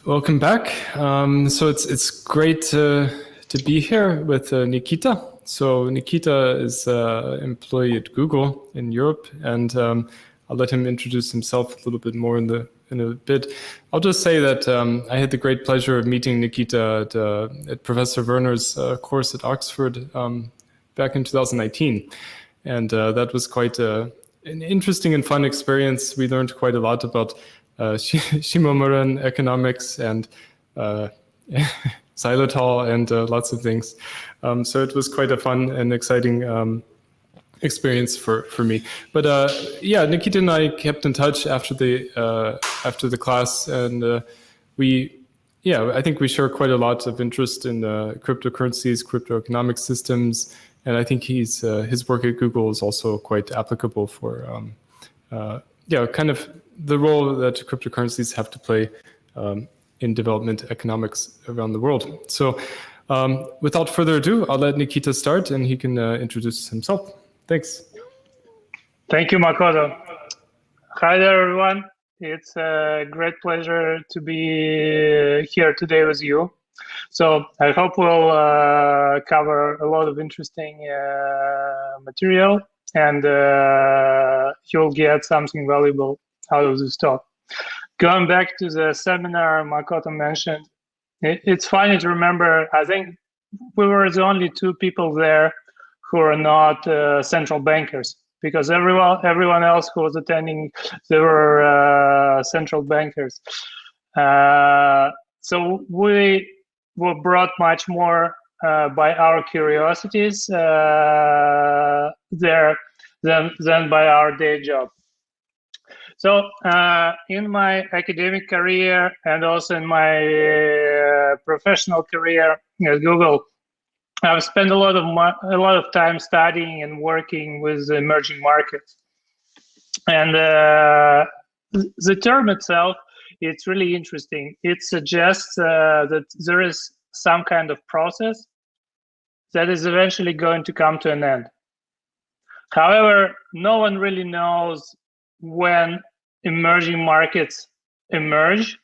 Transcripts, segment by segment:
Welcome back. So it's great to be here with Nikita. So Nikita is an employee at Google in Europe, and I'll let him introduce himself a little bit more in a bit. I'll just say that I had the great pleasure of meeting Nikita at Professor Werner's course at Oxford back in 2019, and that was quite an interesting and fun experience. We learned quite a lot about Shimomuran economics and xylitol and lots of things. So it was quite a fun and exciting experience for me. But yeah, Nikita and I kept in touch after the class, and I think we share quite a lot of interest in cryptocurrencies, crypto economic systems, and I think his work at Google is also quite applicable for kind of the role that cryptocurrencies have to play in development economics around the world. So without further ado, I'll let Nikita start and he can introduce himself. Thanks. Thank you, Makoto. Hi there, everyone. It's a great pleasure to be here today with you. So I hope we'll cover a lot of interesting material, and you'll get something valuable out of this talk. Going back to the seminar Makoto mentioned, it's funny to remember, I think we were the only two people there who are not central bankers, because everyone else who was attending, they were central bankers. So we were brought much more by our curiosities there than by our day job. So in my academic career and also in my professional career at Google, I've spent a lot of time studying and working with emerging markets. And the term itself, it's really interesting. It suggests that there is some kind of process that is eventually going to come to an end. However, no one really knows when emerging markets emerge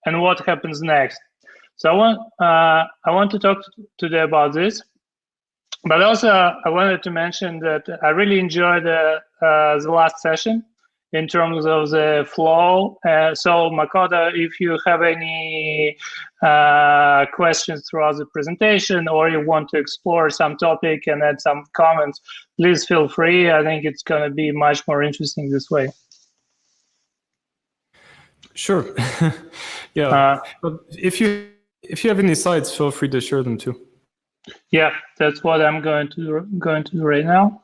and what happens next. So I want to talk today about this, but also I wanted to mention that I really enjoyed the last session in terms of the flow. So Makoto, if you have any questions throughout the presentation, or you want to explore some topic and add some comments, please feel free. I think it's going to be much more interesting this way. Sure. Yeah. If you have any slides, feel free to share them too. Yeah, that's what I'm going to do right now.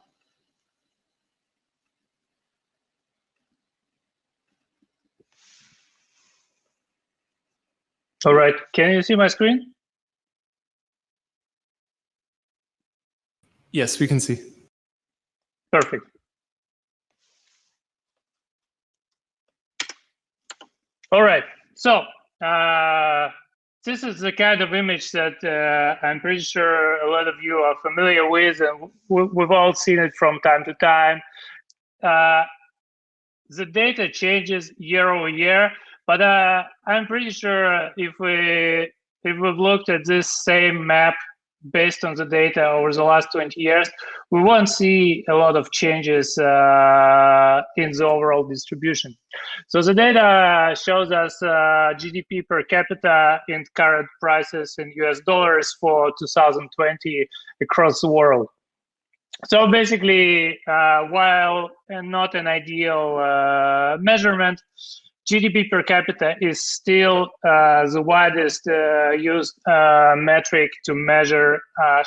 All right. Can you see my screen? Yes, we can see. Perfect. All right. So this is the kind of image that I'm pretty sure a lot of you are familiar with, and we've all seen it from time to time. The data changes year over year, but I'm pretty sure if we've looked at this same map based on the data over the last 20 years, we won't see a lot of changes in the overall distribution. So the data shows us GDP per capita in current prices in US dollars for 2020 across the world. So basically, while not an ideal measurement, GDP per capita is still the widest used metric to measure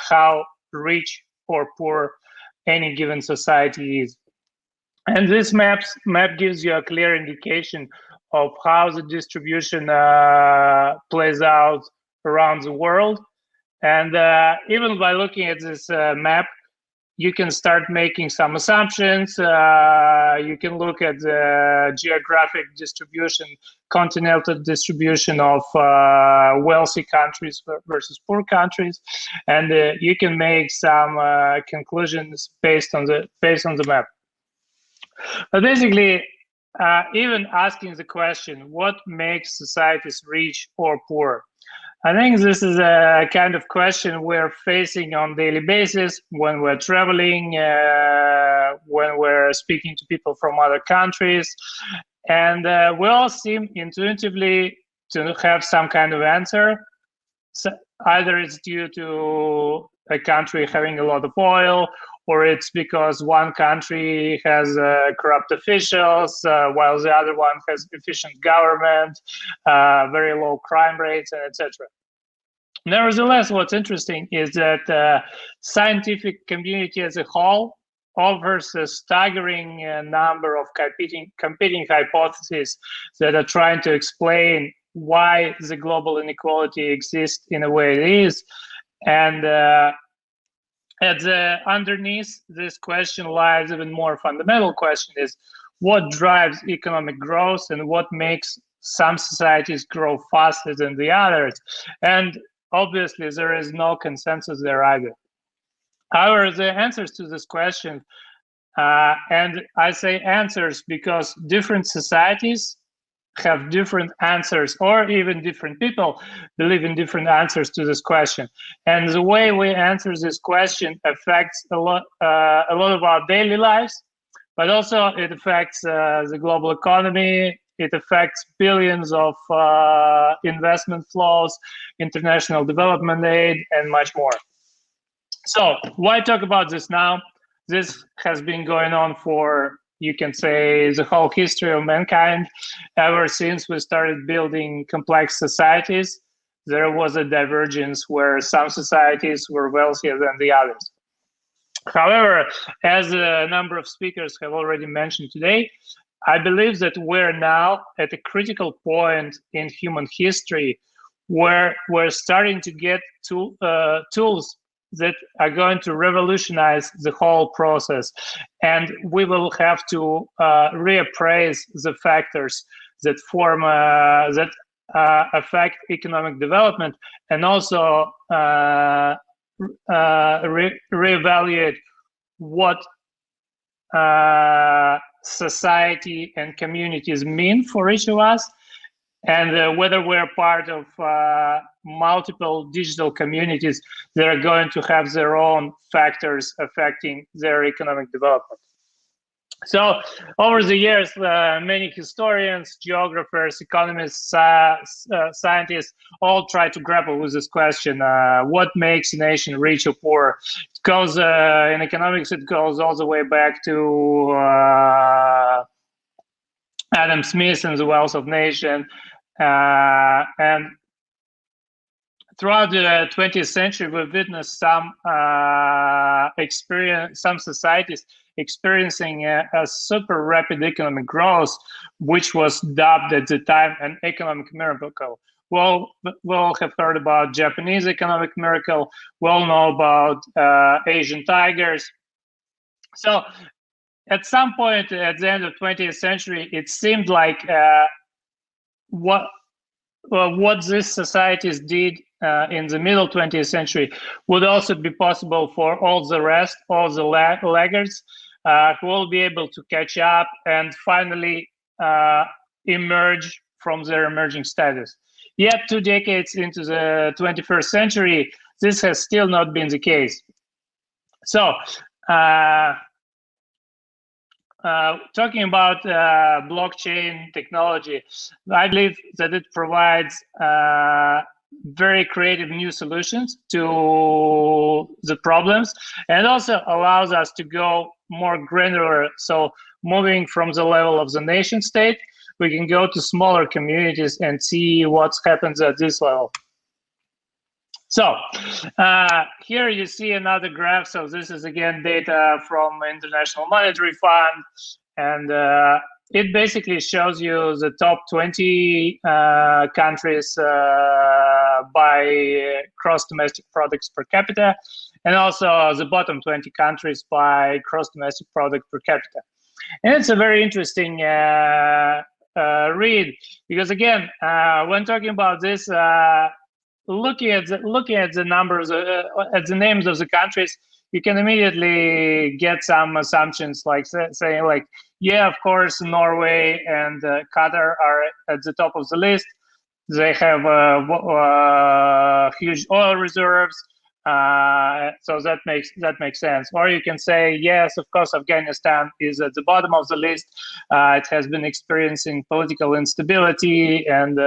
how rich or poor any given society is. And this map gives you a clear indication of how the distribution plays out around the world. And even by looking at this map, you can start making some assumptions. You can look at the geographic distribution, continental distribution of wealthy countries versus poor countries, and you can make some conclusions based on the map. But basically, even asking the question, what makes societies rich or poor? I think this is a kind of question we're facing on a daily basis when we're traveling, when we're speaking to people from other countries. And we all seem intuitively to have some kind of answer. So either it's due to a country having a lot of oil, or it's because one country has corrupt officials, while the other one has efficient government, very low crime rates, and etc. Nevertheless, what's interesting is that scientific community as a whole offers a staggering number of competing hypotheses that are trying to explain why the global inequality exists in the way it is. And at the underneath this question lies even more fundamental question is what drives economic growth and what makes some societies grow faster than the others. And obviously there is no consensus there either. However, the answers to this question, and I say answers because different societies have different answers, or even different people believe in different answers to this question. And the way we answer this question affects a lot of our daily lives, but also it affects the global economy. It affects billions of investment flows, international development aid, and much more. So why talk about this now? This has been going on for, you can say, the whole history of mankind. Ever since we started building complex societies, there was a divergence where some societies were wealthier than the others. However, as a number of speakers have already mentioned today, I believe that we're now at a critical point in human history where we're starting to get tools that are going to revolutionize the whole process. And we will have to reappraise the factors that form, that affect economic development, and also reevaluate what society and communities mean for each of us, and whether we're part of multiple digital communities that are going to have their own factors affecting their economic development. So over the years, many historians, geographers, economists, scientists all try to grapple with this question, what makes a nation rich or poor? It goes, in economics, it goes all the way back to Adam Smith and the Wealth of Nations. And throughout the 20th century, we've witnessed some societies experiencing a super rapid economic growth, which was dubbed at the time an economic miracle. We'll have heard about Japanese economic miracle. We'll know about Asian tigers. So at some point at the end of 20th century, it seemed like what these societies did in the middle 20th century would also be possible for all the rest, all the laggards, who will be able to catch up and finally emerge from their emerging status. Yet 2 decades into the 21st century, this has still not been the case. So talking about blockchain technology, I believe that it provides very creative new solutions to the problems, and also allows us to go more granular. So moving from the level of the nation state, we can go to smaller communities and see what happens at this level. So here you see another graph. So this is again data from International Monetary Fund, and it basically shows you the top 20 countries by gross domestic products per capita, and also the bottom 20 countries by gross domestic product per capita. And it's a very interesting read, because again, when talking about this, looking at the numbers, at the names of the countries, you can immediately get some assumptions, like saying like Yeah, of course, Norway and Qatar are at the top of the list. They have huge oil reserves, so that makes sense. Or you can say, yes, of course, Afghanistan is at the bottom of the list. It has been experiencing political instability and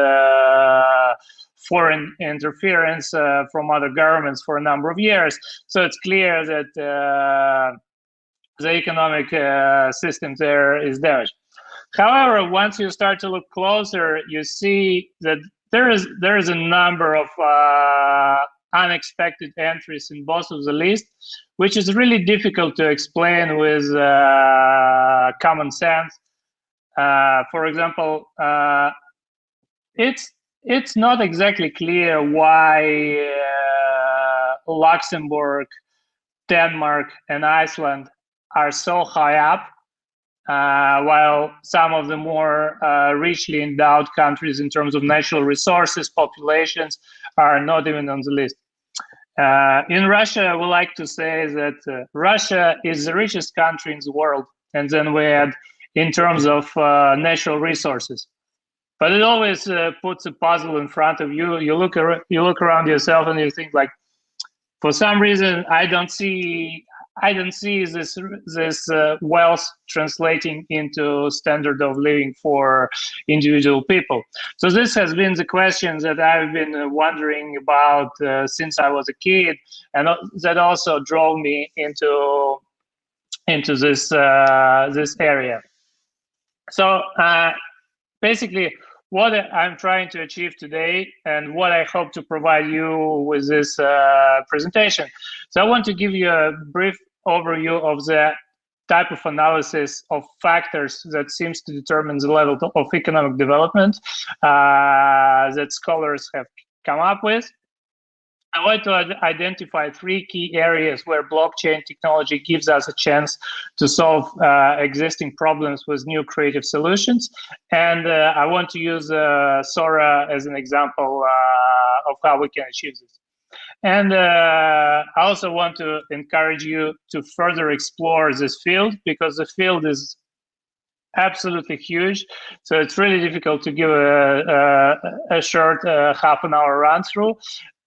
foreign interference from other governments for a number of years. So it's clear that the economic system there is damaged. However, once you start to look closer, you see that there is a number of unexpected entries in both of the lists, which is really difficult to explain with common sense. For example, it's not exactly clear why Luxembourg, Denmark, and Iceland are so high up, while some of the more richly endowed countries in terms of natural resources, populations, are not even on the list. In Russia, we like to say that Russia is the richest country in the world, and then we add in terms of natural resources. But it always puts a puzzle in front of you. You look around yourself and you think, like, for some reason, I don't see this wealth translating into standard of living for individual people. So this has been the question that I've been wondering about since I was a kid, and that also drove me into this area. So basically, what I'm trying to achieve today and what I hope to provide you with this presentation. So I want to give you a brief overview of the type of analysis of factors that seems to determine the level of economic development that scholars have come up with. I want to identify 3 key areas where blockchain technology gives us a chance to solve existing problems with new creative solutions. And I want to use SORA as an example of how we can achieve this. And I also want to encourage you to further explore this field, because the field is absolutely huge. So it's really difficult to give a short half an hour run through.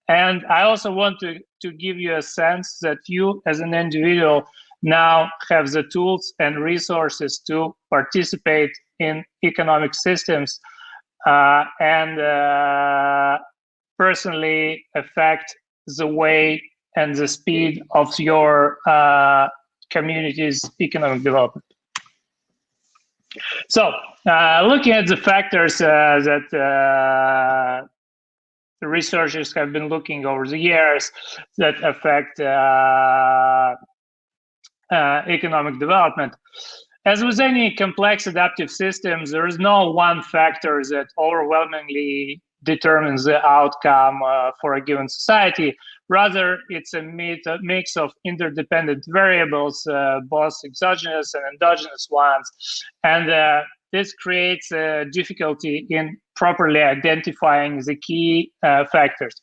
And I also want to give you a sense that you as an individual now have the tools and resources to participate in economic systems and personally affect the way and the speed of your community's economic development. So looking at the factors that the researchers have been looking over the years that affect economic development. As with any complex adaptive systems, there is no one factor that overwhelmingly determines the outcome for a given society. Rather, it's a mix of interdependent variables, both exogenous and endogenous ones. And this creates a difficulty in properly identifying the key factors.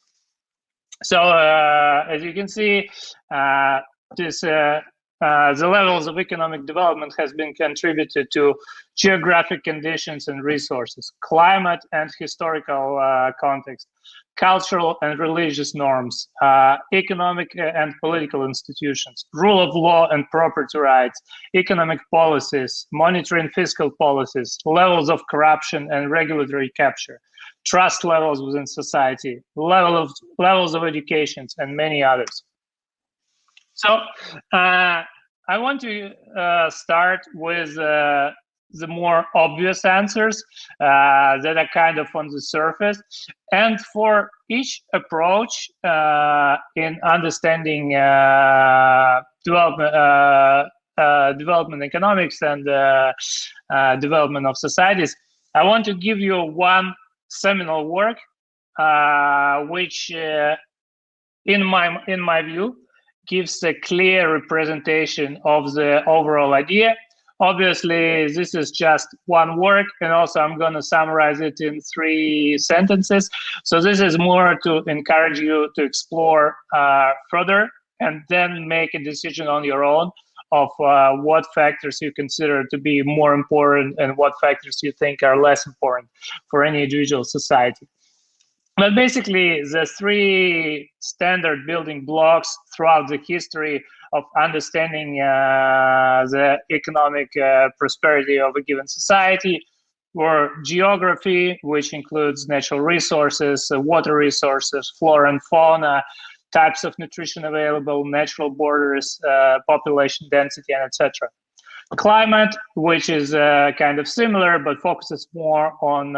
So as you can see, the levels of economic development has been contributed to geographic conditions and resources, climate and historical context, cultural and religious norms, economic and political institutions, rule of law and property rights, economic policies, monetary and fiscal policies, levels of corruption and regulatory capture, trust levels within society, levels of education, and many others. So I want to start with the more obvious answers that are kind of on the surface. And for each approach in understanding development economics and development of societies, I want to give you one seminal work, which in my view, gives a clear representation of the overall idea. Obviously, this is just one work, and also I'm going to summarize it in 3 sentences. So this is more to encourage you to explore further and then make a decision on your own of what factors you consider to be more important and what factors you think are less important for any individual society. But basically, the three standard building blocks throughout the history of understanding the economic prosperity of a given society were geography, which includes natural resources, water resources, flora and fauna, types of nutrition available, natural borders, population density, and etc. Climate, which is kind of similar, but focuses more on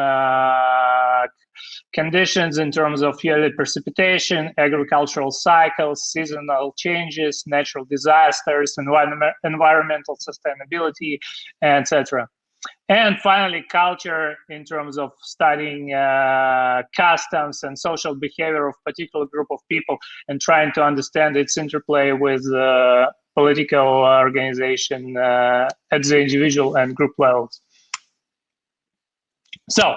conditions in terms of yearly precipitation, agricultural cycles, seasonal changes, natural disasters, environmental sustainability, etc. And finally, culture in terms of studying customs and social behavior of a particular group of people and trying to understand its interplay with political organization at the individual and group levels. So,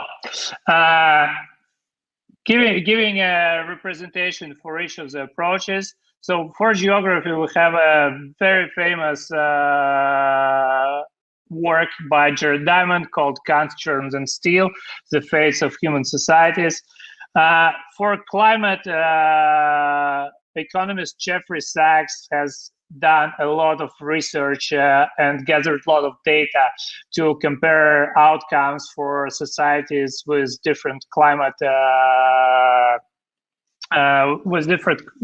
giving a representation for each of the approaches. So for geography, we have a very famous work by Jared Diamond called Kant, Germs, and Steel, The Fates of Human Societies. For climate, economist Jeffrey Sachs has done a lot of research and gathered a lot of data to compare outcomes for societies with different climate with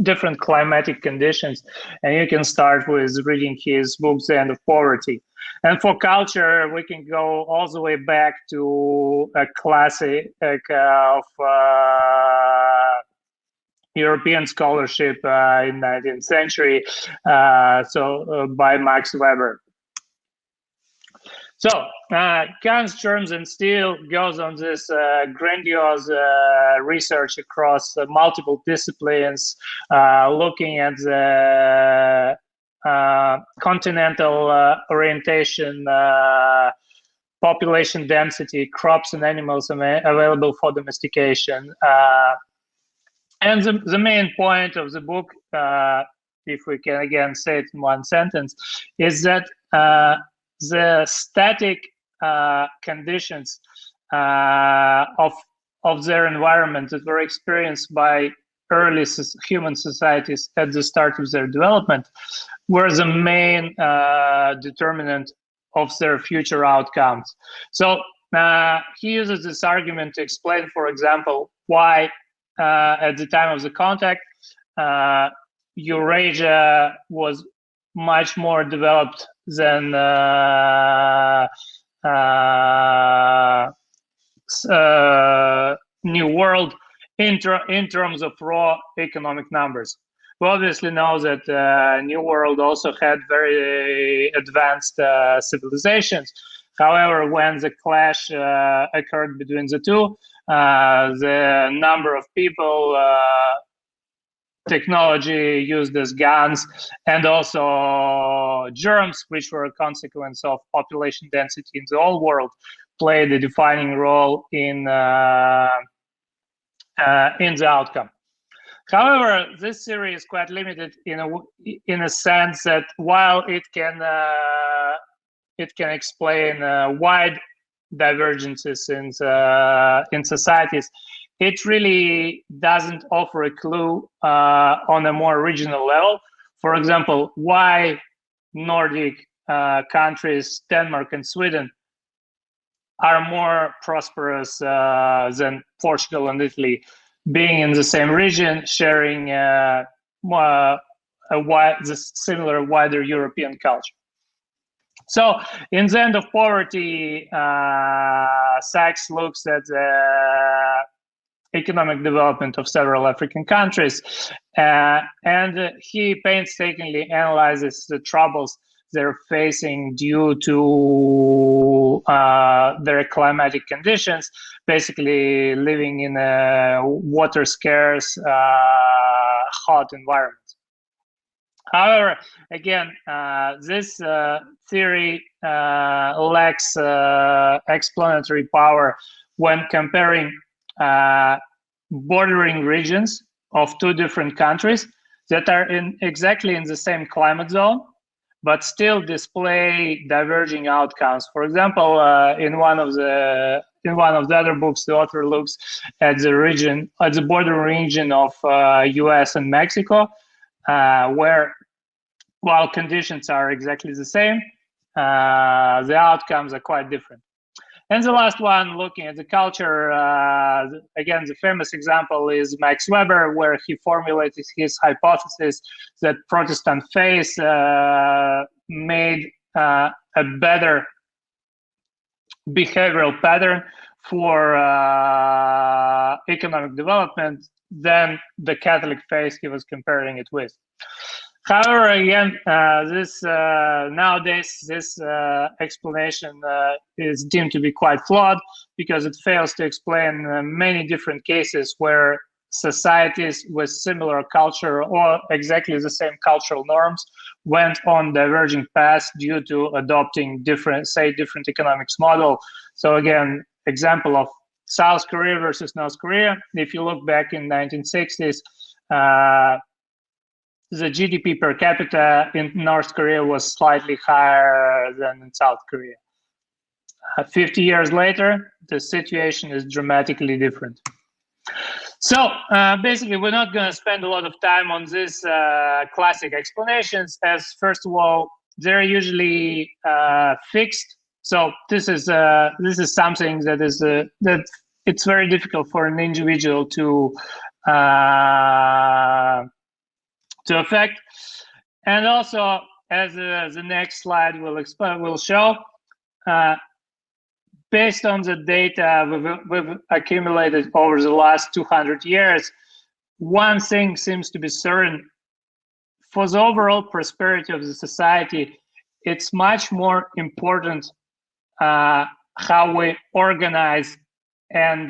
different climatic conditions. And you can start with reading his book, The End of Poverty. And for culture, we can go all the way back to a classic of European scholarship in 19th century, by Max Weber. So Kant's Germs and Steel goes on this grandiose research across multiple disciplines, looking at the continental orientation, population density, crops and animals available for domestication. And the main point of the book, if we can again say it in one sentence, is that the static conditions of their environment that were experienced by early human societies at the start of their development were the main determinant of their future outcomes. So he uses this argument to explain, for example, why at the time of the contact, Eurasia was much more developed than New World in terms of raw economic numbers. We obviously know that New World also had very advanced civilizations. However, when the clash occurred between the two, the number of people, technology used as guns, and also germs, which were a consequence of population density in the old world, played a defining role in the outcome. However, this theory is quite limited in a sense that while it can explain wide divergences in societies, it really doesn't offer a clue on a more regional level. For example, why Nordic countries, Denmark and Sweden, are more prosperous than Portugal and Italy, being in the same region, sharing the similar wider European culture. So in the End of Poverty, Sachs looks at the economic development of several African countries, and he painstakingly analyzes the troubles they're facing due to their climatic conditions, basically living in a water scarce, hot environment. However, again, this theory lacks explanatory power when comparing bordering regions of two different countries that are exactly in the same climate zone, but still display diverging outcomes. For example, in one of the other books, the author looks at the border region of U.S. and Mexico, where while conditions are exactly the same, the outcomes are quite different. And the last one, looking at the culture, again, the famous example is Max Weber, where he formulated his hypothesis that Protestant faith made a better behavioral pattern for economic development than the Catholic faith he was comparing it with. However, again, nowadays this explanation is deemed to be quite flawed because it fails to explain many different cases where societies with similar culture or exactly the same cultural norms went on diverging paths due to adopting different economics model. So again, example of South Korea versus North Korea. If you look back in 1960s, the GDP per capita in North Korea was slightly higher than in South Korea. 50 years later, the situation is dramatically different. So basically, we're not going to spend a lot of time on these classic explanations, as first of all, they're usually fixed. So this is something that is that it's very difficult for an individual to affect. And also, as the next slide will show, based on the data we've accumulated over the last 200 years, one thing seems to be certain. For the overall prosperity of the society, it's much more important how we organize and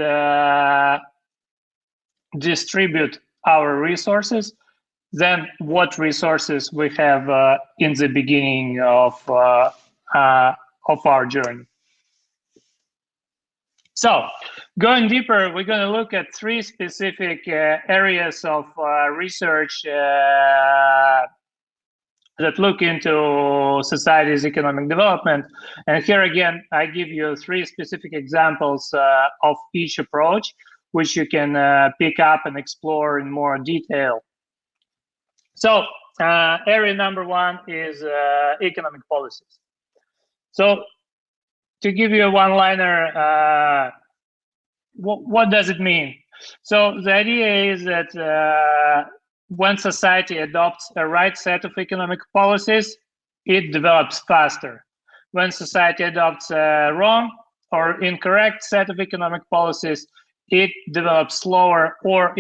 distribute our resources than what resources we have in the beginning of our journey. So, going deeper, we're going to look at three specific areas of research that look into society's economic development. And here again, I give you three specific examples of each approach, which you can pick up and explore in more detail. So, area number one is economic policies. So, to give you a one-liner, what does it mean? So, the idea is that when society adopts a right set of economic policies, it develops faster. When society adopts a wrong or incorrect set of economic policies, it develops slower or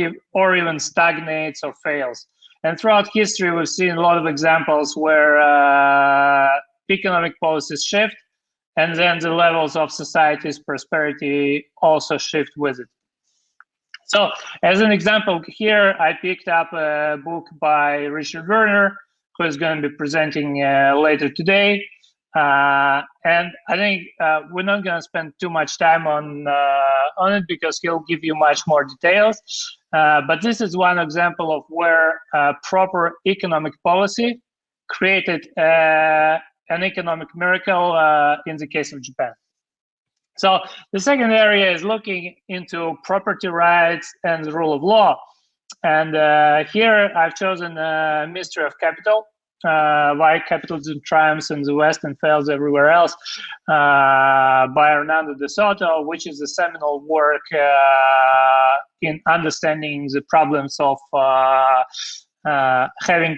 even stagnates or fails. And throughout history, we've seen a lot of examples where economic policies shift, and then the levels of society's prosperity also shift with it. So, as an example here, I picked up a book by Richard Werner, who is going to be presenting later today. And I think we're not going to spend too much time on it because he'll give you much more details. But this is one example of where proper economic policy created an economic miracle in the case of Japan. So the second area is looking into property rights and the rule of law. And here I've chosen Mystery of Capital, Why Capitalism Triumphs in the West and Fails Everywhere Else, by Hernando de Soto, which is a seminal work in understanding the problems of having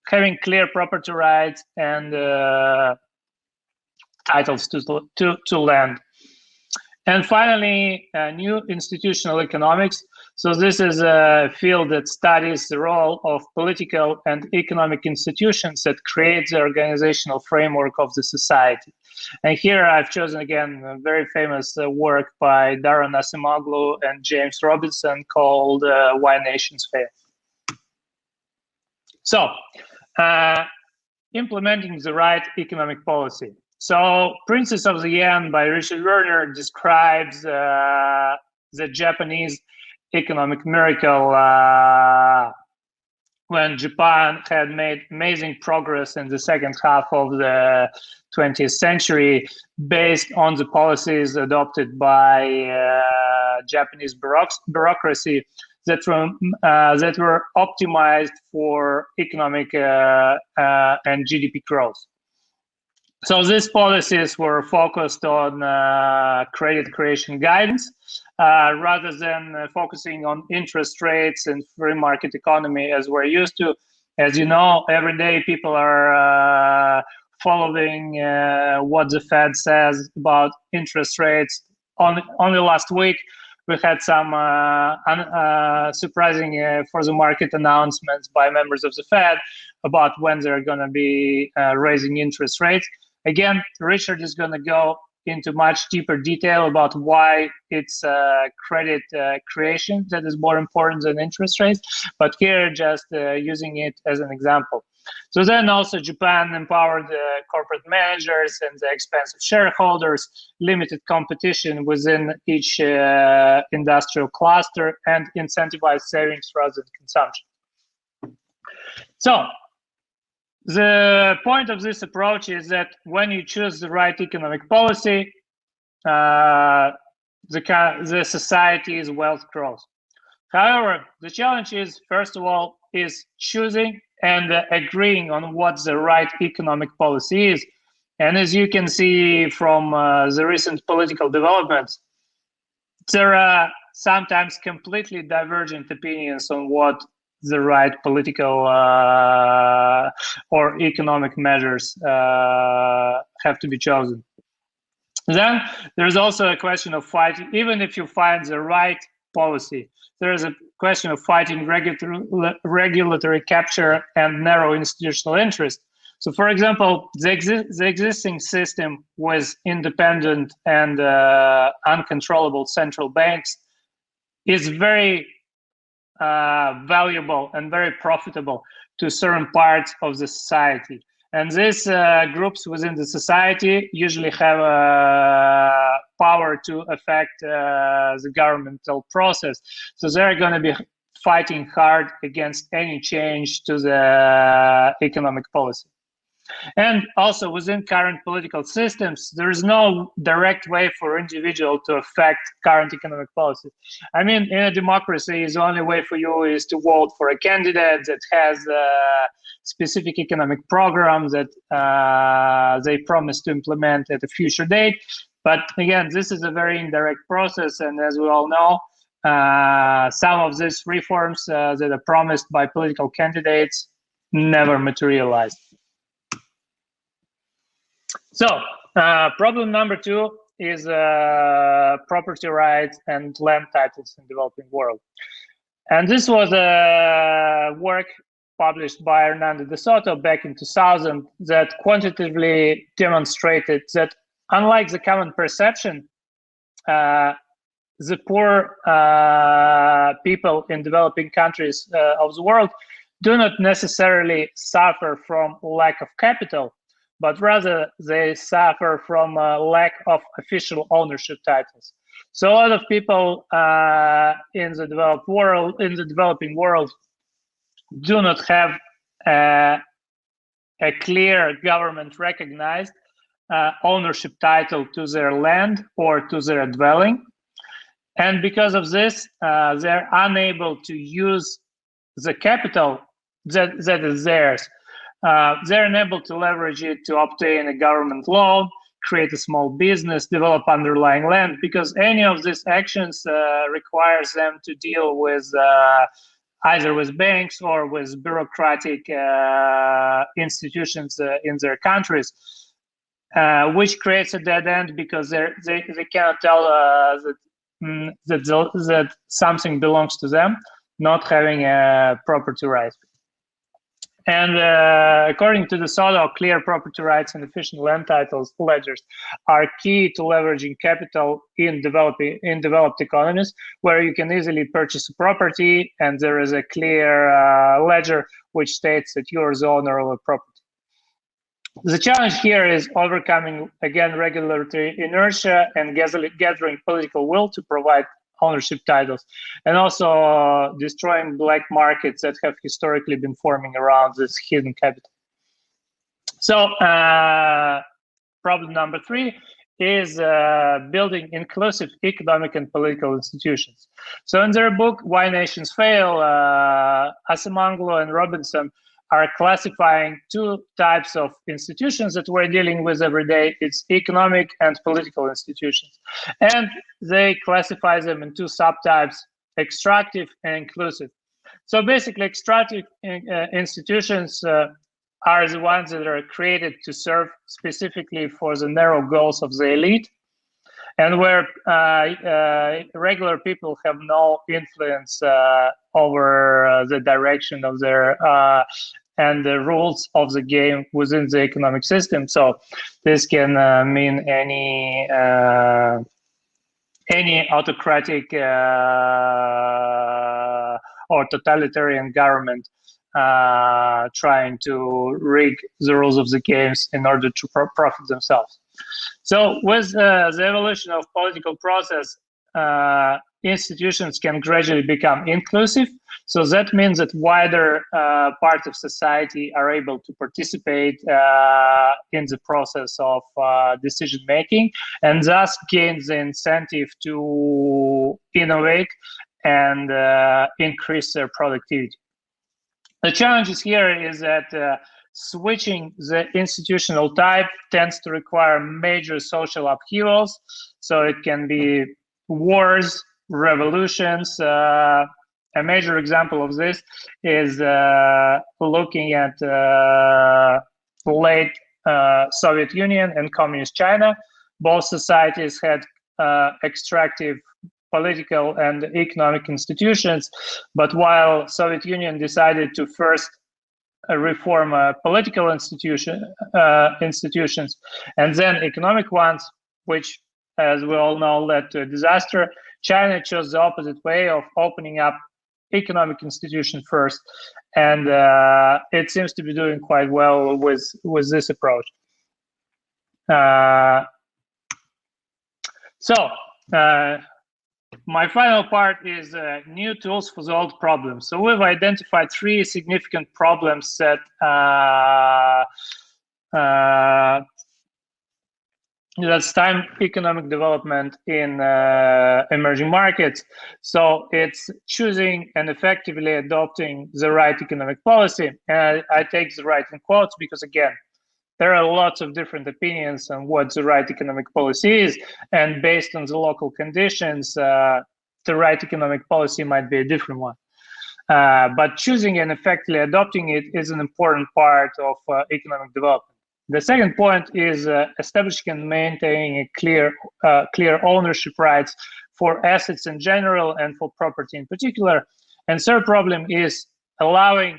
having clear property rights and titles to land. And finally, new institutional economics. So this is a field that studies the role of political and economic institutions that create the organizational framework of the society. And here I've chosen, again, a very famous work by Daron Acemoglu and James Robinson called Why Nations Fail. So, implementing the right economic policy. So, Princess of the Yen by Richard Werner describes the Japanese economic miracle when Japan had made amazing progress in the second half of the 20th century based on the policies adopted by Japanese bureaucracy that were optimized for economic and GDP growth. So these policies were focused on credit creation guidance rather than focusing on interest rates and free market economy as we're used to. As you know, every day people are following what the Fed says about interest rates. Only last week, we had some surprising for the market announcements by members of the Fed about when they're going to be raising interest rates. Again, Richard is going to go into much deeper detail about why it's credit creation that is more important than interest rates, but here just using it as an example. So then also Japan empowered corporate managers and the expense of shareholders, limited competition within each industrial cluster, and incentivized savings rather than consumption. So the point of this approach is that when you choose the right economic policy, the society's wealth grows. However, the challenge is, first of all, is choosing and agreeing on what the right economic policy is. And as you can see from the recent political developments, there are sometimes completely divergent opinions on what the right political or economic measures have to be chosen. Then there's also a question of fighting, even if you find the right policy, there is a question of fighting regulatory capture and narrow institutional interest. So for example, the existing system with independent and uncontrollable central banks is very valuable and very profitable to certain parts of the society. And these groups within the society usually have power to affect the governmental process. So they're going to be fighting hard against any change to the economic policy. And also within current political systems, there is no direct way for individual to affect current economic policy. I mean, in a democracy, the only way for you is to vote for a candidate that has specific economic programs that they promise to implement at a future date. But again, this is a very indirect process. And as we all know, some of these reforms that are promised by political candidates never materialized. So problem number 2 is property rights and land titles in the developing world. And this was a work published by Hernando de Soto back in 2000 that quantitatively demonstrated that unlike the common perception, the poor people in developing countries of the world do not necessarily suffer from lack of capital, but rather they suffer from a lack of official ownership titles. So a lot of people in the developing world, do not have a clear government recognized ownership title to their land or to their dwelling. And because of this, they're unable to use the capital that is theirs. They're unable to leverage it to obtain a government loan, create a small business, develop underlying land, because any of these actions requires them to deal with either with banks or with bureaucratic institutions in their countries, which creates a dead end because they cannot tell that something belongs to them, not having a property right. And according to the Soto, clear property rights and efficient land titles ledgers are key to leveraging capital in developed economies, where you can easily purchase a property and there is a clear ledger which states that you're the owner of a property. The challenge here is overcoming, again, regulatory inertia and gathering political will to provide ownership titles, and also destroying black markets that have historically been forming around this hidden capital. So problem number 3 is building inclusive economic and political institutions. So in their book, Why Nations Fail, Asimanglo and Robinson are classifying 2 types of institutions that we're dealing with every day. It's economic and political institutions. And they classify them in 2 subtypes, extractive and inclusive. So basically, extractive institutions are the ones that are created to serve specifically for the narrow goals of the elite, and where regular people have no influence over the direction of their and the rules of the game within the economic system. So this can mean any autocratic or totalitarian government trying to rig the rules of the games in order to profit themselves. So with the evolution of political process, institutions can gradually become inclusive. So that means that wider parts of society are able to participate in the process of decision making, and thus gain the incentive to innovate and increase their productivity. The challenge here is that switching the institutional type tends to require major social upheavals. So it can be wars, revolutions. A major example of this is looking at late Soviet Union and Communist China. Both societies had extractive political and economic institutions, but while Soviet Union decided to first reform political institutions and then economic ones, which, as we all know, led to a disaster, China chose the opposite way of opening up economic institutions first, and it seems to be doing quite well with this approach. My final part is new tools for the old problems. So we've identified 3 significant problems that stem economic development in emerging markets. So it's choosing and effectively adopting the right economic policy. And I take the right in quotes because, again, there are lots of different opinions on what the right economic policy is, and based on the local conditions, the right economic policy might be a different one. But choosing and effectively adopting it is an important part of economic development. The second point is establishing and maintaining a clear ownership rights for assets in general and for property in particular. And third problem is allowing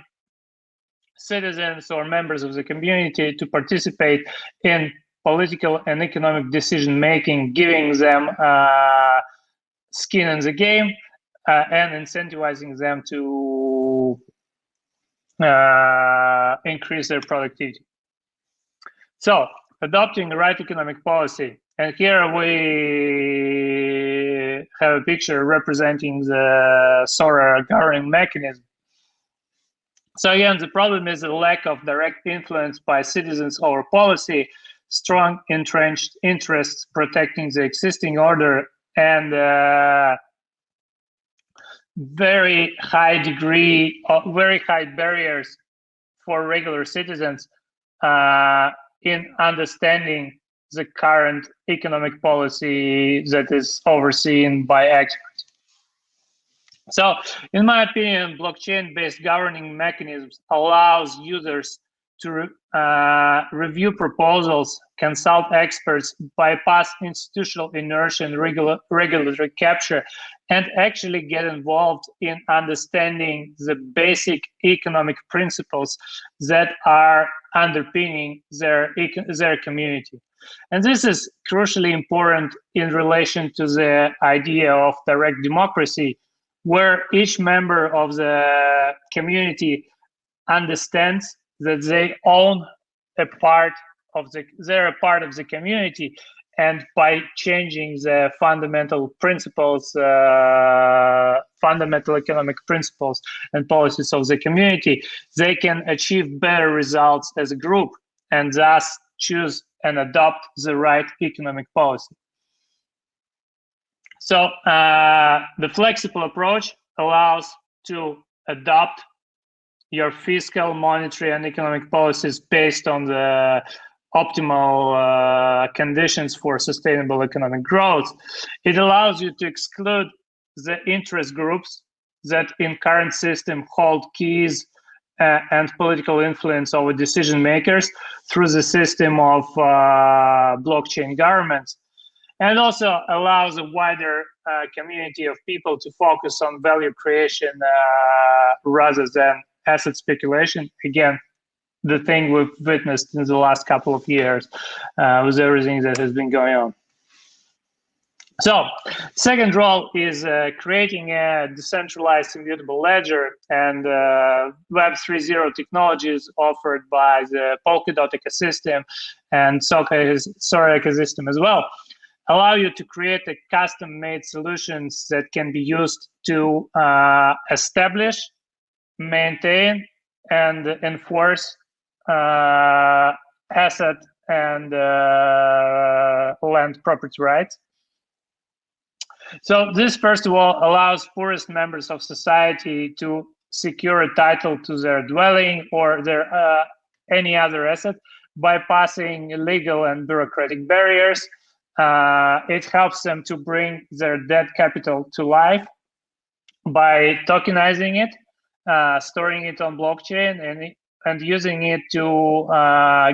citizens or members of the community to participate in political and economic decision making, giving them skin in the game and incentivizing them to increase their productivity. So, adopting the right economic policy. And here we have a picture representing the SORA governing mechanism. So again, the problem is the lack of direct influence by citizens over policy, strong entrenched interests protecting the existing order, and very high barriers for regular citizens in understanding the current economic policy that is overseen by experts. So, in my opinion, blockchain-based governing mechanisms allows users to review proposals, consult experts, bypass institutional inertia and regulatory capture, and actually get involved in understanding the basic economic principles that are underpinning their community. And this is crucially important in relation to the idea of direct democracy, where each member of the community understands that they own they're a part of the community, and by changing the fundamental principles, fundamental economic principles and policies of the community, they can achieve better results as a group and thus choose and adopt the right economic policy. So the flexible approach allows to adopt your fiscal, monetary, and economic policies based on the optimal conditions for sustainable economic growth. It allows you to exclude the interest groups that in current system hold keys and political influence over decision makers through the system of blockchain governments, and also allows a wider community of people to focus on value creation rather than asset speculation. Again, the thing we've witnessed in the last couple of years with everything that has been going on. So, second role is creating a decentralized immutable ledger, and Web 3.0 technologies offered by the Polkadot ecosystem and SORA ecosystem as well allow you to create a custom-made solutions that can be used to establish, maintain, and enforce asset and land property rights. So this, first of all, allows poorest members of society to secure a title to their dwelling or their any other asset by passing legal and bureaucratic barriers. It helps them to bring their debt capital to life by tokenizing it, storing it on blockchain, and using it to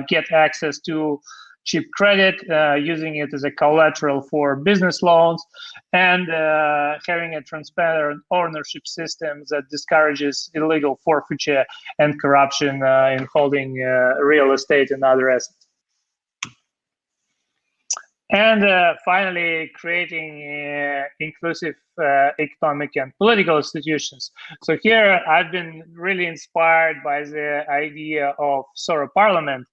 get access to cheap credit, using it as a collateral for business loans, and having a transparent ownership system that discourages illegal forfeiture and corruption in holding real estate and other assets. And finally, creating inclusive economic and political institutions. So here, I've been really inspired by the idea of SORA Parliament.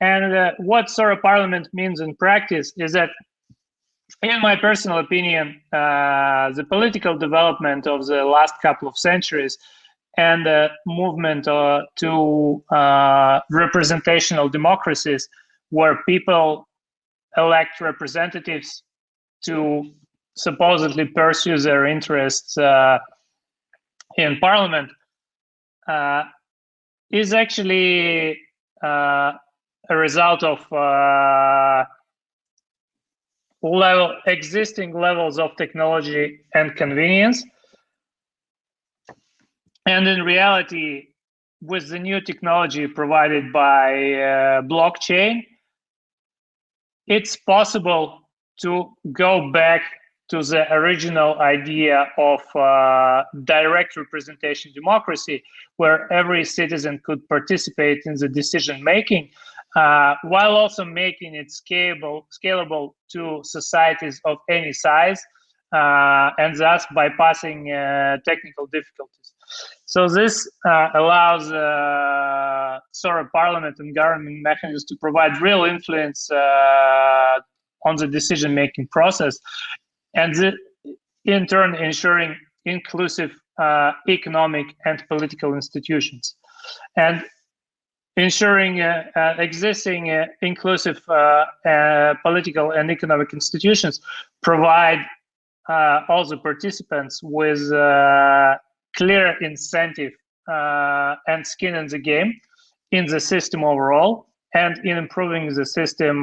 And what SORA Parliament means in practice is that, in my personal opinion, the political development of the last couple of centuries and the movement to representational democracies, where people elect representatives to supposedly pursue their interests in parliament, is actually a result of existing levels of technology and convenience. And in reality, with the new technology provided by blockchain, it's possible to go back to the original idea of direct representation democracy, where every citizen could participate in the decision making, while also making it scalable to societies of any size, and thus bypassing technical difficulties. So this allows SORA Parliament and government mechanisms to provide real influence on the decision-making process, and in turn ensuring inclusive economic and political institutions, and ensuring existing inclusive political and economic institutions provide all the participants with clear incentive and skin in the game in the system overall, and in improving the system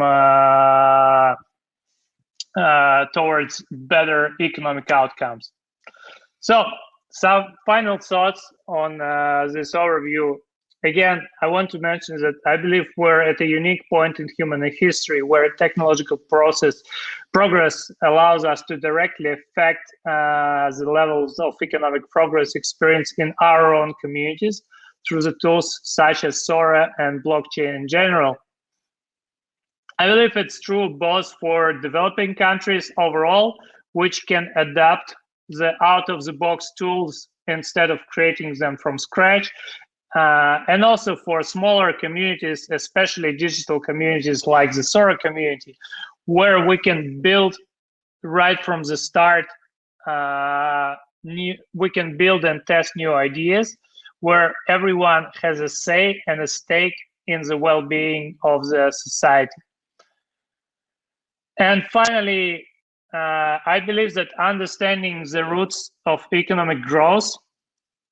towards better economic outcomes. So, some final thoughts on this overview. Again, I want to mention that I believe we're at a unique point in human history where technological progress allows us to directly affect the levels of economic progress experienced in our own communities through the tools such as SORA and blockchain in general. I believe it's true both for developing countries overall, which can adapt the out-of-the-box tools instead of creating them from scratch, and also for smaller communities, especially digital communities like the SORA community, where we can build right from the start. We can build and test new ideas, where everyone has a say and a stake in the well-being of the society. And finally, I believe that understanding the roots of economic growth,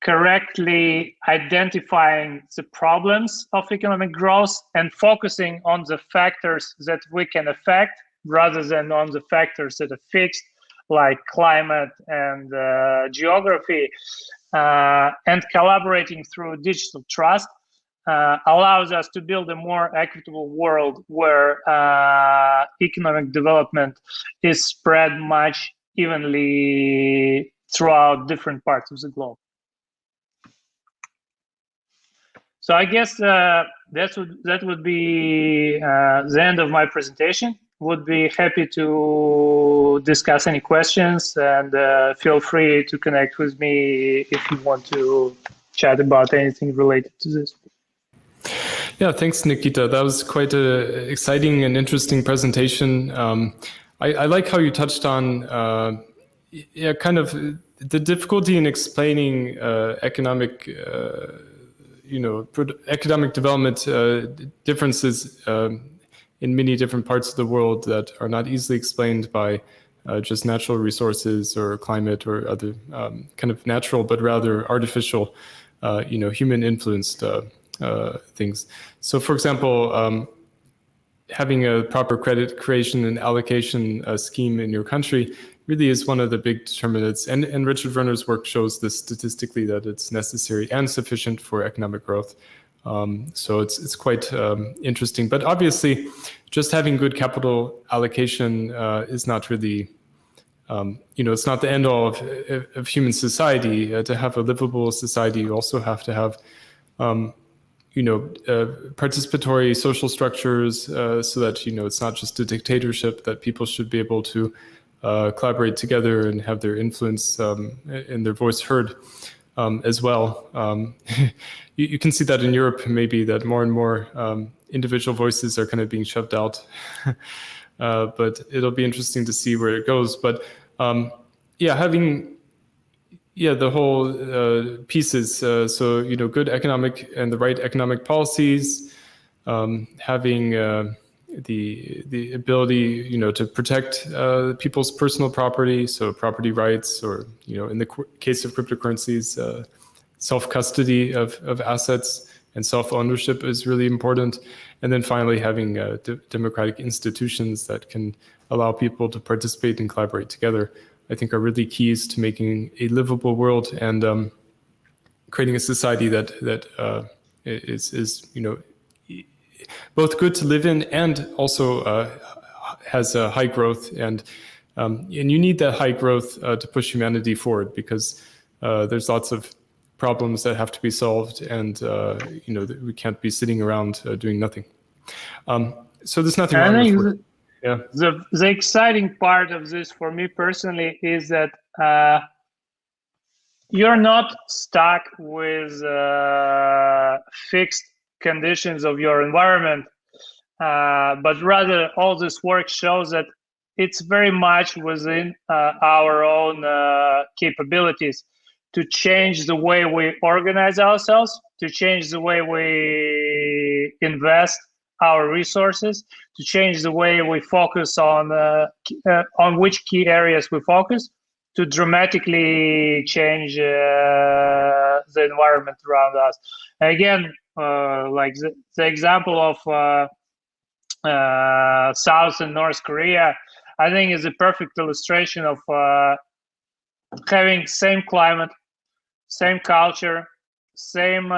correctly identifying the problems of economic growth, and focusing on the factors that we can affect rather than on the factors that are fixed, like climate and geography, and collaborating through digital trust, allows us to build a more equitable world where economic development is spread much evenly throughout different parts of the globe. So I guess that would be the end of my presentation. Would be happy to discuss any questions, and feel free to connect with me if you want to chat about anything related to this. Yeah, thanks, Nikita. That was quite an exciting and interesting presentation. I like how you touched on kind of the difficulty in explaining economic economic development differences in many different parts of the world that are not easily explained by just natural resources or climate or other kind of natural, but rather artificial, human influenced things. So, for example, having a proper credit creation and allocation scheme in your country really is one of the big determinants. And Richard Werner's work shows this statistically, that it's necessary and sufficient for economic growth. So it's quite interesting. But obviously, just having good capital allocation is not really, it's not the end all of human society. To have a livable society, you also have to have participatory social structures, so that, it's not just a dictatorship, that people should be able to collaborate together and have their influence and their voice heard as well. You can see that in Europe, maybe, that more and more individual voices are kind of being shoved out. But it'll be interesting to see where it goes. But having the whole pieces. So, good economic and the right economic policies, having the ability, to protect people's personal property, so property rights, or, in the case of cryptocurrencies, self-custody of assets and self-ownership is really important. And then finally, having democratic institutions that can allow people to participate and collaborate together, I think, are really keys to making a livable world and creating a society that is both good to live in and also has a high growth. And you need that high growth to push humanity forward, because there's lots of problems that have to be solved, and we can't be sitting around doing nothing. So there's nothing wrong with work. Yeah. The exciting part of this for me personally is that you're not stuck with fixed conditions of your environment, but rather all this work shows that it's very much within our own capabilities to change the way we organize ourselves, to change the way we invest our resources, to change the way we focus on which key areas we focus, to dramatically change the environment around us. And again, like the example of South and North Korea, I think is a perfect illustration of having same climate, same culture, same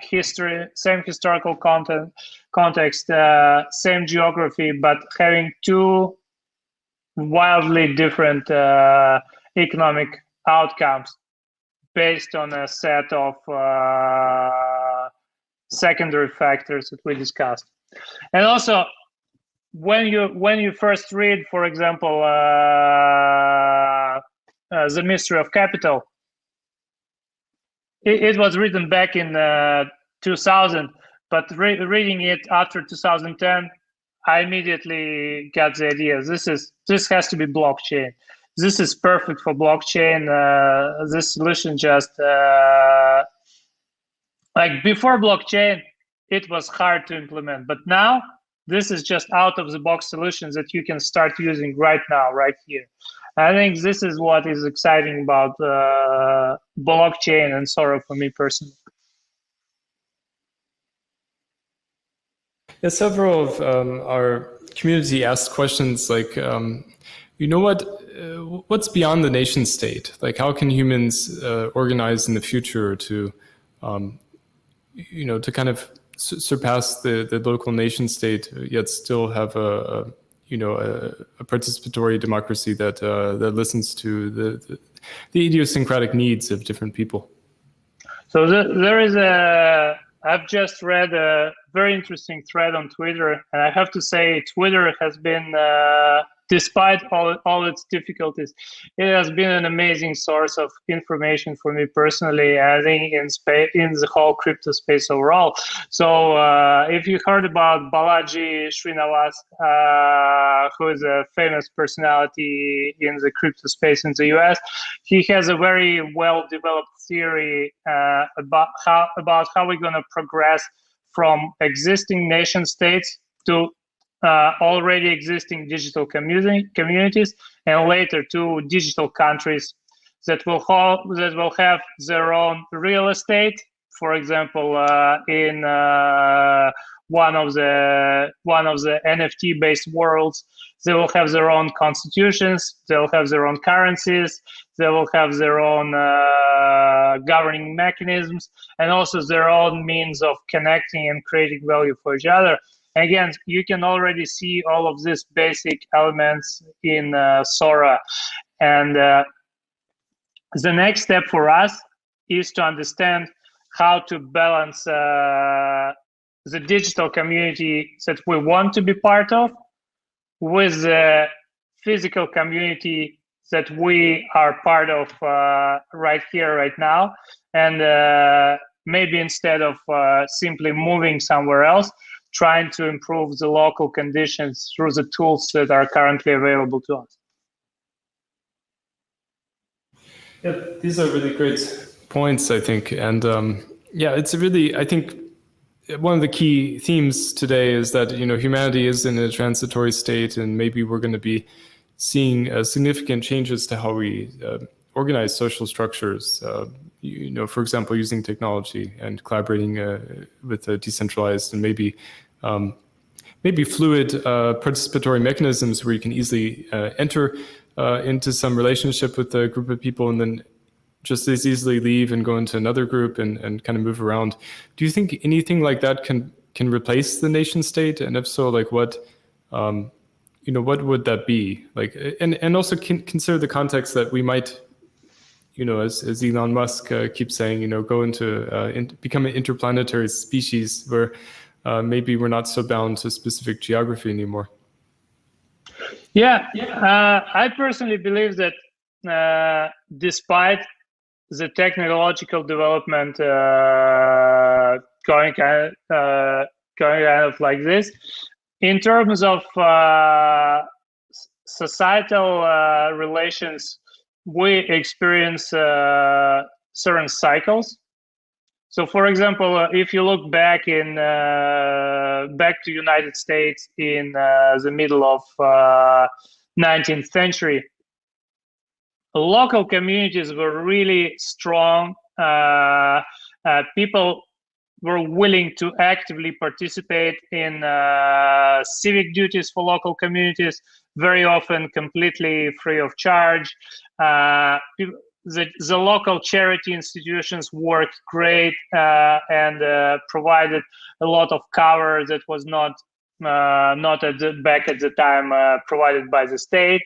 history, same historical context, same geography, but having two wildly different economic outcomes based on a set of secondary factors that we discussed. And also, when you first read, for example, The Mystery of Capital, it was written back in 2000, but reading it after 2010, I immediately got the idea. This has to be blockchain. This is perfect for blockchain. This solution just like before blockchain, it was hard to implement, but now this is just out of the box solutions that you can start using right now, right here. I think this is what is exciting about blockchain and SORA for me personally. Yeah, several of our community asked questions like, you know what's beyond the nation state? Like, how can humans organize in the future to, to kind of surpass the local nation state, yet still have a participatory democracy that listens to the idiosyncratic needs of different people? So I've just read a very interesting thread on Twitter, and I have to say Twitter has been, despite all its difficulties, it has been an amazing source of information for me personally, I think in the whole crypto space overall. So if you heard about Balaji Srinivas, who is a famous personality in the crypto space in the US, he has a very well-developed theory about how we're going to progress from existing nation states to already existing digital communities, and later to digital countries that will have their own real estate. For example, in one of the NFT-based worlds, they will have their own constitutions, they will have their own currencies, they will have their own governing mechanisms, and also their own means of connecting and creating value for each other. Again, you can already see all of these basic elements in SORA. And the next step for us is to understand how to balance the digital community that we want to be part of with the physical community that we are part of right here, right now. And maybe instead of simply moving somewhere else, trying to improve the local conditions through the tools that are currently available to us. Yeah, these are really great points, I think. And yeah, it's really, I think one of the key themes today is that, humanity is in a transitory state, and maybe we're going to be seeing significant changes to how we organize social structures, for example, using technology and collaborating with decentralized and maybe fluid participatory mechanisms where you can easily enter into some relationship with a group of people and then just as easily leave and go into another group and kind of move around. Do you think anything like that can replace the nation state? And if so, like what would that be? Like, and also consider the context that we might, as Elon Musk keeps saying, go into become an interplanetary species where maybe we're not so bound to specific geography anymore. Yeah, I personally believe that despite the technological development going kind of like this, in terms of societal relations, we experience certain cycles. So, for example, if you look back to United States in the middle of 19th century, local communities were really strong. People were willing to actively participate in civic duties for local communities, very often completely free of charge. The local charity institutions worked great and provided a lot of cover that was not at the time provided by the state.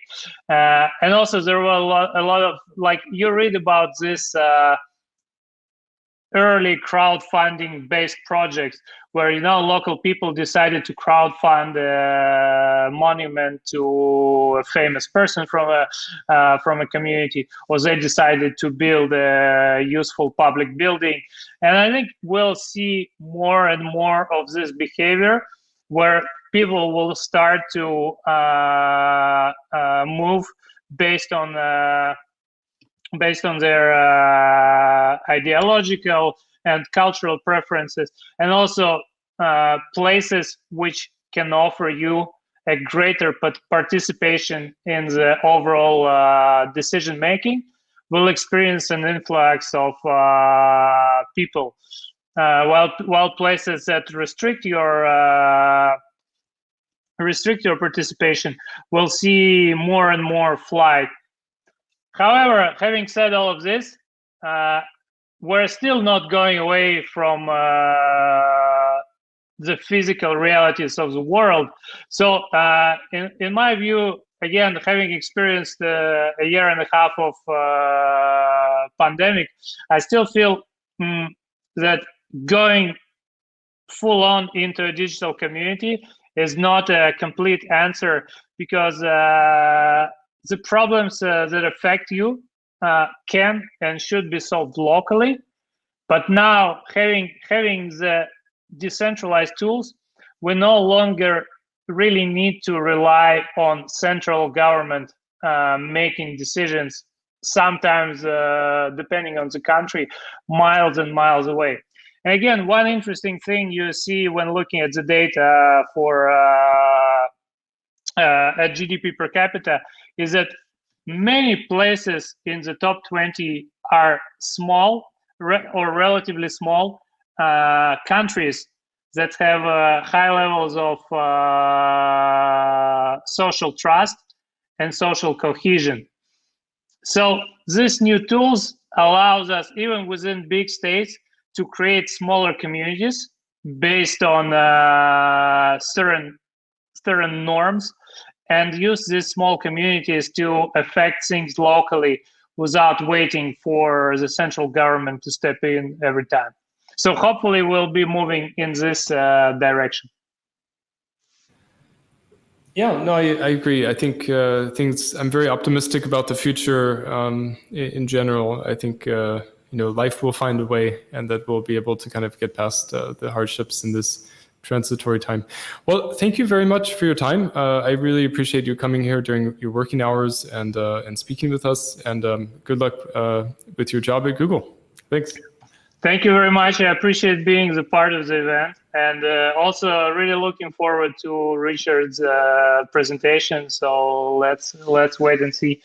And also there were a lot of, like, you read about this early crowdfunding based projects where local people decided to crowdfund a monument to a famous person from a community, or they decided to build a useful public building. And I think we'll see more and more of this behavior where people will start to move based on their ideological and cultural preferences, and also places which can offer you a greater participation in the overall decision making will experience an influx of people, while places that restrict your participation will see more and more flight. However, having said all of this, we're still not going away from the physical realities of the world. So in my view, again, having experienced a year and a half of pandemic, I still feel that going full on into a digital community is not a complete answer, because the problems that affect you can and should be solved locally. But now having the decentralized tools, we no longer really need to rely on central government making decisions, sometimes depending on the country, miles and miles away. And again, one interesting thing you see when looking at the data for at GDP per capita is that many places in the top 20 are small or relatively small countries that have high levels of social trust and social cohesion. So these new tools allows us, even within big states, to create smaller communities based on certain norms, and use these small communities to affect things locally without waiting for the central government to step in every time. So hopefully we'll be moving in this direction. Yeah, no, I agree. I think I'm very optimistic about the future in general. I think life will find a way, and that we'll be able to kind of get past the hardships in this transitory time. Well, thank you very much for your time. I really appreciate you coming here during your working hours and speaking with us. And good luck with your job at Google. Thanks. Thank you very much. I appreciate being the part of the event, and also really looking forward to Richard's presentation. So let's wait and see.